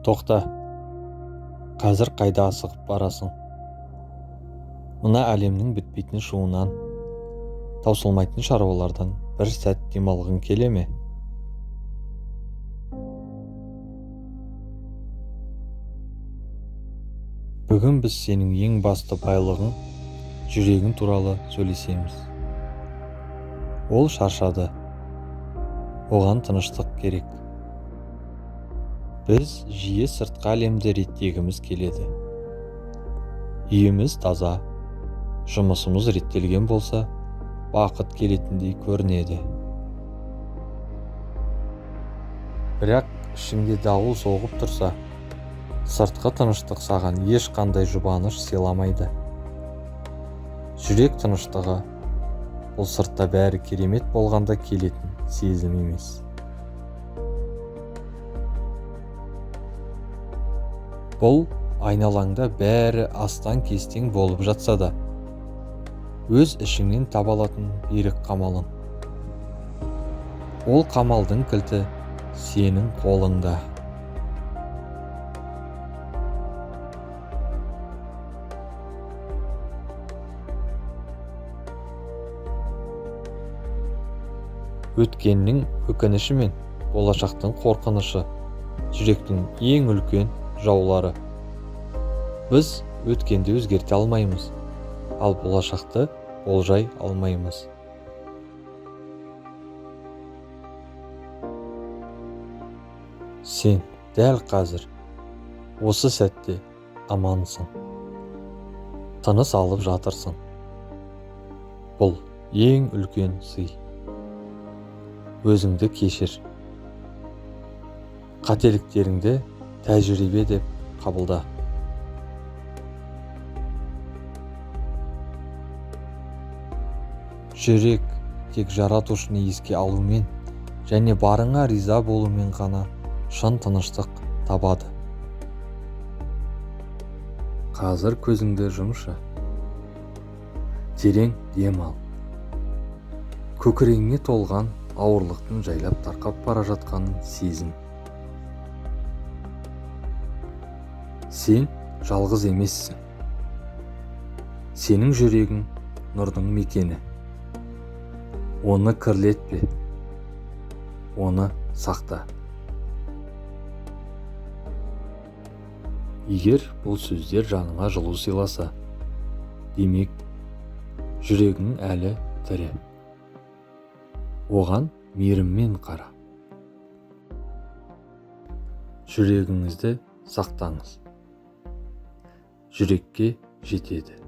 Тоқта, қазір қайда асығып барасың? Мына әлемнің бітпейтін шуынан, таусылмайтын шаруалардан бір сәт демалғың келе ме? Бүгін біз сенің ең басты байлығың, жүрегің туралы сөйлесеміз. Ол шаршады. Оған тыныштық керек. Біз жиі сыртқы әлемді реттегіміз келеді. Үйіміз таза, жұмысымыз реттелген болса, бақыт келетіндей көрінеді. Бірақ ішіңде дауыл соғып тұрса, сыртқы тыныштық саған ешқандай жұбаныш сыйламайды. Жүрек тыныштығы бұл сыртта бәрі керемет болғанда келетін сезім емес. Бұл айналаңда бәрі астан-кестең болып жатса да, өз ішіңнен таба алатын берік қамалың. Ол қамалдың кілті сенің қолыңда. Өткеннің өкініші мен болашақтың қорқынышы жүректің ең үлкен жаулары. Біз өткенді өзгерте алмаймыз, ал болашақты болжай алмаймыз. Сен дәл қазір, осы сәтте амансың. Тыныс алып жатырсың. Бұл ең үлкен сый. Өзіңді кешір. Қателіктеріңді тәжірибе деп қабылда. Жүрек тек жаратушыны еске алумен және барыңа риза болумен ғана шын тыныштық табады. Қазір көзіңді жұмшы. Терең дем ал. Көкірегіңе толған ауырлықтың жайлап тарқап бара жатқанын сезін. Сен жалғыз емессің. Сенің жүрегің нұрдың мекені. Оны кірлетпе. Оны сақта. Егер бұл сөздер жаныңа жылу сыйласа, демек, жүрегің әлі тірі. Оған мейіріммен қара. Жүрегіңізді сақтаңыз. Жүрекке жетеді.